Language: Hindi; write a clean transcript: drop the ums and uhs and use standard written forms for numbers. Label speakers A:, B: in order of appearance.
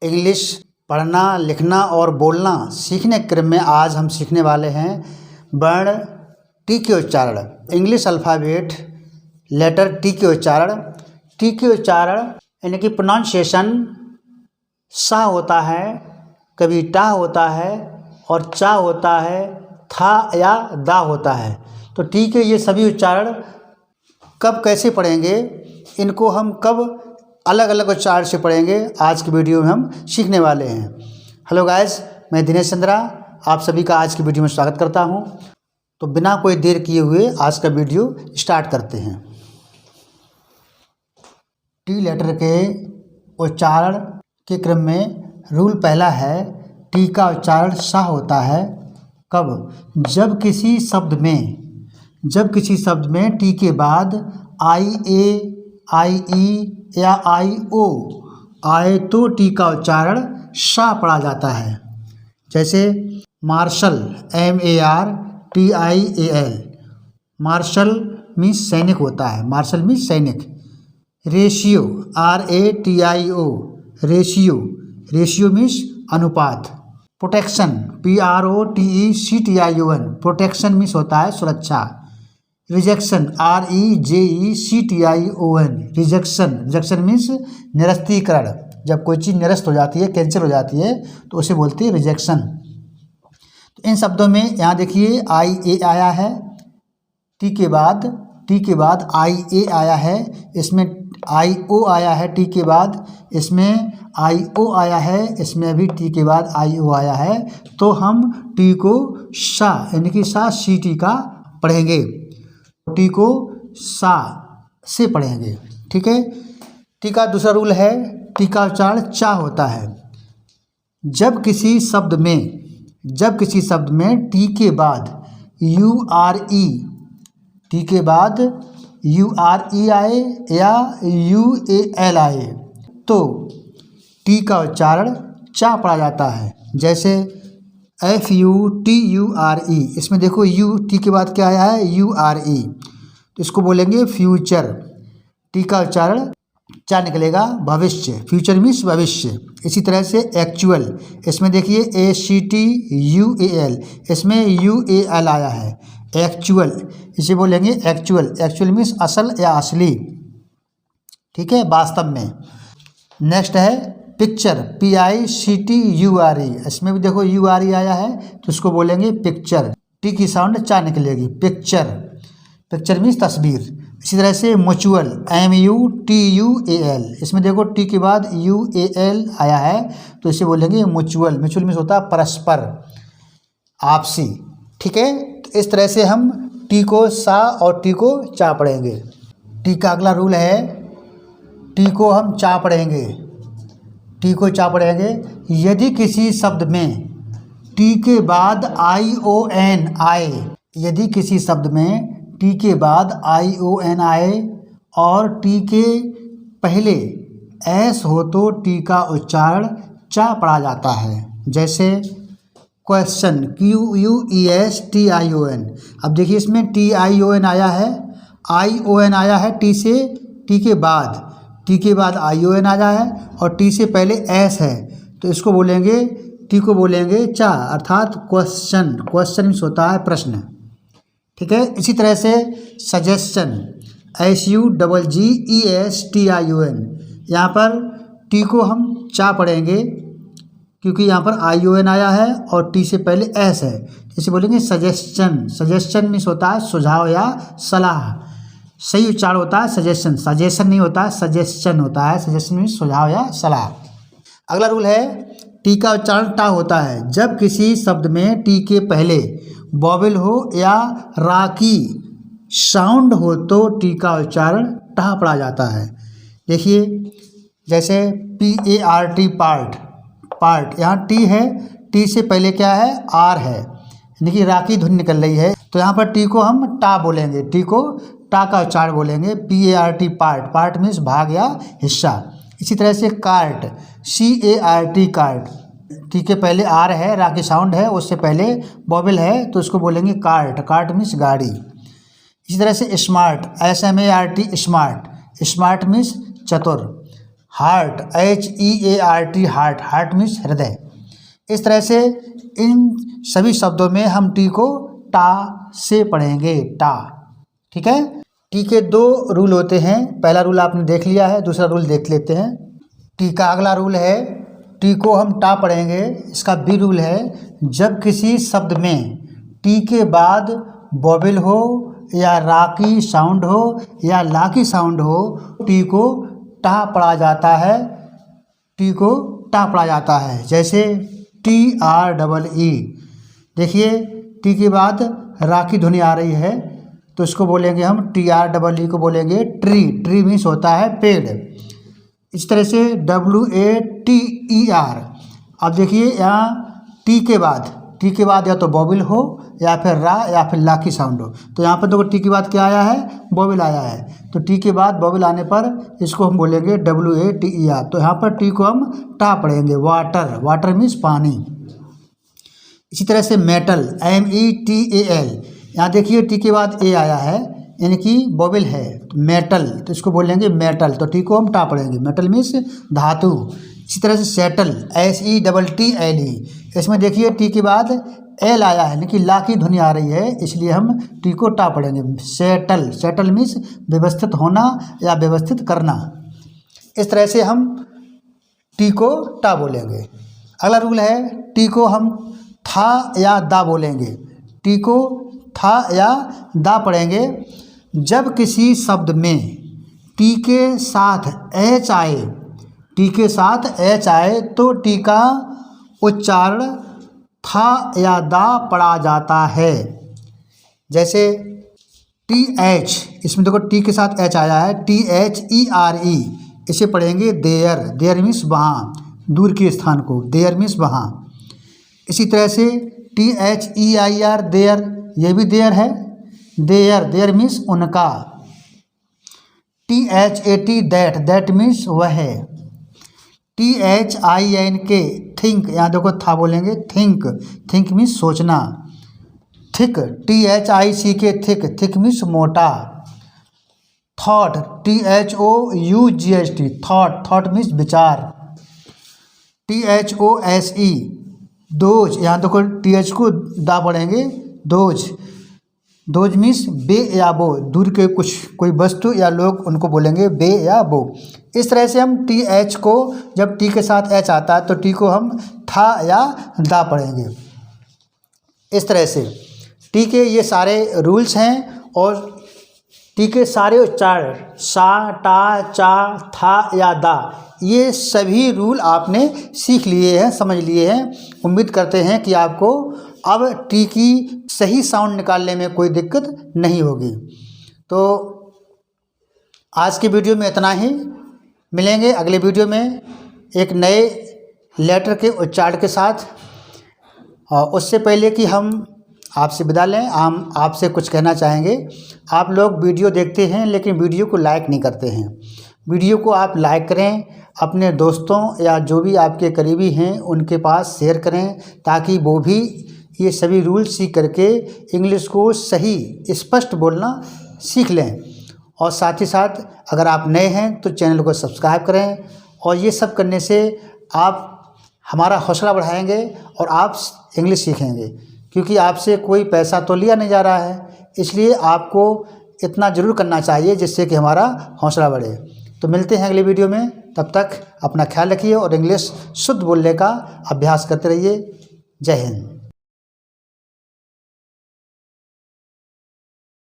A: इंग्लिश पढ़ना, लिखना और बोलना सीखने के क्रम में आज हम सीखने वाले हैं वर्ण टी के उच्चारण। इंग्लिश अल्फ़ाबेट लेटर टी के उच्चारण। टी के उच्चारण यानी कि प्रोनाउंसिएशन सा होता है, कभी टा होता है और चा होता है, था या दा होता है। तो टी के ये सभी उच्चारण कब कैसे पढ़ेंगे, इनको हम कब अलग अलग उच्चारण से पढ़ेंगे, आज की वीडियो में हम सीखने वाले हैं। हेलो गाइस, मैं दिनेश चंद्रा आप सभी का आज की वीडियो में स्वागत करता हूं। तो बिना कोई देर किए हुए आज का वीडियो स्टार्ट करते हैं। टी लेटर के उच्चारण के क्रम में रूल पहला है, टी का उच्चारण सा होता है कब? जब किसी शब्द में टी के बाद आई ए, आई ई या आई ओ आए तो टी का उच्चारण सा पढ़ा जाता है। जैसे मार्शल MARTIAL, मार्शल मीन्स सैनिक होता है, मार्शल मीन्स सैनिक। रेशियो RATIO, रेशियो मीन्स अनुपात। प्रोटेक्शन PROTECTION, प्रोटेक्शन मीन्स होता है सुरक्षा। Rejection REJECTION, rejection means निरस्तीकरण। जब कोई चीज़ निरस्त हो जाती है, कैंसिल हो जाती है तो उसे बोलते हैं रिजेक्शन। तो इन शब्दों में यहाँ देखिए IA आया है, टी के बाद IA आया है, इसमें IO आया है टी के बाद, इसमें IO आया है, इसमें भी टी के बाद IO आया है। तो हम टी को सा यानी कि सा CT का पढ़ेंगे, टी को सा से पढ़ेंगे। ठीक है। टी का दूसरा रूल है, टी का उच्चारण चा होता है। जब किसी शब्द में टी के बाद URE आए या UAL आए तो टी का उच्चारण चा पढ़ा जाता है। जैसे FUTURE, इसमें देखो यू टी के बाद क्या आया है URE, तो इसको बोलेंगे फ्यूचर। टी का उच्चारण चा निकलेगा, भविष्य। फ्यूचर मीन्स भविष्य। इसी तरह से एक्चुअल, इसमें देखिए ACTUAL, इसमें UAL आया है, एक्चुअल, इसे बोलेंगे एक्चुअल मीन्स असल या असली। ठीक है, वास्तव में। नेक्स्ट है पिक्चर PICTURE, इसमें भी देखो URE आया है तो इसको बोलेंगे पिक्चर। टी की साउंड चा निकलेगी, पिक्चर मीन्स तस्वीर। इसी तरह से म्यूचुअल MUTUAL, इसमें देखो टी के बाद UAL आया है तो इसे बोलेंगे म्यूचुअल मीन्स होता है परस्पर, आपसी। ठीक है, तो इस तरह से हम टी को सा और टी को चा पढ़ेंगे। टी का अगला रूल है, टी को हम चा पढ़ेंगे, यदि किसी शब्द में टी के बाद ION आए, यदि किसी शब्द में टी के बाद ION आए और टी के पहले एस हो तो टी का उच्चारण चा पढ़ा जाता है। जैसे क्वेश्चन QUESTION, अब देखिए इसमें TION आया है, ION आया है टी के बाद ION आया है और टी से पहले एस है तो इसको बोलेंगे, टी को बोलेंगे चा, अर्थात क्वेश्चन मीन्स होता है प्रश्न। ठीक है। इसी तरह से सजेशन SUGGESTION, यहाँ पर टी को हम चा पढ़ेंगे क्योंकि यहाँ पर ION आया है और टी से पहले एस है, इसे बोलेंगे सजेशन मीन्स होता है सुझाव या सलाह। सही उच्चारण होता है सजेशन नहीं होता है, सजेशन होता है। सजेशन मीन्स सुझाव या सलाह। अगला रूल है, टी का उच्चारण टा होता है जब किसी शब्द में टी के पहले वॉवेल हो या राकी साउंड हो तो टी का उच्चारण टा पढ़ा जाता है। देखिए जैसे PART, पार्ट, यहाँ टी है, टी से पहले क्या है आर है, यानी कि राकी धुन निकल रही है तो यहाँ पर टी को हम टा बोलेंगे, टी को टा का उच्चारण बोलेंगे। PART, पार्ट मीन्स भाग या हिस्सा। इसी तरह से कार्ट CART, टी के पहले आर है, राकी साउंड है, उससे पहले वॉवेल है तो उसको बोलेंगे कार्ट मीन्स गाड़ी। इसी तरह से स्मार्ट SMART, स्मार्ट मीन्स चतुर। Heart, HEART, heart, heart means हृदय। इस तरह से इन सभी शब्दों में हम टी को टा से पढ़ेंगे, टा। ठीक है। टी के 2 रूल होते हैं। पहला रूल आपने देख लिया है, दूसरा रूल देख लेते हैं। टी का अगला रूल है, टी को हम टा पढ़ेंगे। इसका बी रूल है, जब किसी शब्द में टी के बाद वॉवेल हो या रा की साउंड हो या ला की साउंड हो, टी को टा पढ़ा जाता है, टी को टा पढ़ा जाता है। जैसे TREE, देखिए टी के बाद रा की ध्वनि आ रही है तो इसको बोलेंगे हम TREE को बोलेंगे ट्री, ट्री मीन्स होता है पेड़। इस तरह से WATER। अब देखिए यहाँ टी के बाद या तो वॉवेल हो या फिर रा या फिर ला की साउंड हो। तो यहाँ पर देखो टी के बाद क्या आया है, वॉवेल आया है। तो टी के बाद वॉवेल आने पर इसको हम बोलेंगे WATER। तो यहाँ पर टी को हम टा पढ़ेंगे, वाटर, वाटर मीन्स पानी। इसी तरह से मेटल, METAL। यहाँ देखिए टी के बाद ए आया है, यानी कि वॉवेल है, तो मेटल, तो इसको बोलेंगे मेटल। तो टी को हम टा पढ़ेंगे, मेटल मीन्स धातु। इसी तरह से सेटल, SETTLE। इसमें देखिए टी के बाद एल आया है, यानी कि ला की ध्वनि आ रही है, इसलिए हम टी को टा पढ़ेंगे, सेटल। सेटल मीन्स व्यवस्थित होना या व्यवस्थित करना। इस तरह से हम टी को टा बोलेंगे। अगला रूल है, टी को हम था या दा बोलेंगे। टी को था या दा पढ़ेंगे जब किसी शब्द में टी के साथ एच आए, टी के साथ एच आए तो टी का उच्चारण था या दा पढ़ा जाता है। जैसे TH, इसमें देखो टी के साथ एच आया है, THERE, इसे पढ़ेंगे देयर, देयर मीन्स वहाँ, दूर के स्थान को, देयर मीन्स वहाँ। इसी तरह से THEIR, देयर, ये भी देयर है, देयर, देयर मीन्स उनका। THAT, दैट, दैट मीन्स वह। THINK, थिंक, यहाँ देखो था बोलेंगे, थिंक, थिंक मीन्स सोचना। Thick, THICK, thick, thick means मोटा। Thought, THOUGHT, thought, thought means विचार। THOSE, दोज, यहाँ देखो TH को दा पढ़ेंगे, दोज, दोज मीन्स बे या बो, दूर के कुछ कोई वस्तु या लोग, उनको बोलेंगे बे या बो। इस तरह से हम TH को, जब टी के साथ एच आता है तो टी को हम था या दा पढ़ेंगे। इस तरह से टी के ये सारे रूल्स हैं और टी के सारे उच्चारण सा, टा, चा, था या दा, ये सभी रूल आपने सीख लिए हैं, समझ लिए हैं। उम्मीद करते हैं कि आपको अब टी की सही साउंड निकालने में कोई दिक्कत नहीं होगी। तो आज की वीडियो में इतना ही। मिलेंगे अगले वीडियो में एक नए लेटर के उच्चारण के साथ। और उससे पहले कि हम आपसे विदा लें, हम आपसे कुछ कहना चाहेंगे। आप लोग वीडियो देखते हैं लेकिन वीडियो को लाइक नहीं करते हैं। वीडियो को आप लाइक करें, अपने दोस्तों या जो भी आपके करीबी हैं उनके पास शेयर करें, ताकि वो भी ये सभी रूल सीख करके इंग्लिश को सही स्पष्ट बोलना सीख लें। और साथ ही साथ अगर आप नए हैं तो चैनल को सब्सक्राइब करें। और ये सब करने से आप हमारा हौसला बढ़ाएंगे और आप इंग्लिश सीखेंगे, क्योंकि आपसे कोई पैसा तो लिया नहीं जा रहा है, इसलिए आपको इतना ज़रूर करना चाहिए जिससे कि हमारा हौसला बढ़े। तो मिलते हैं अगले वीडियो में, तब तक अपना ख्याल रखिए और इंग्लिश शुद्ध बोलने का अभ्यास करते रहिए। जय हिंद।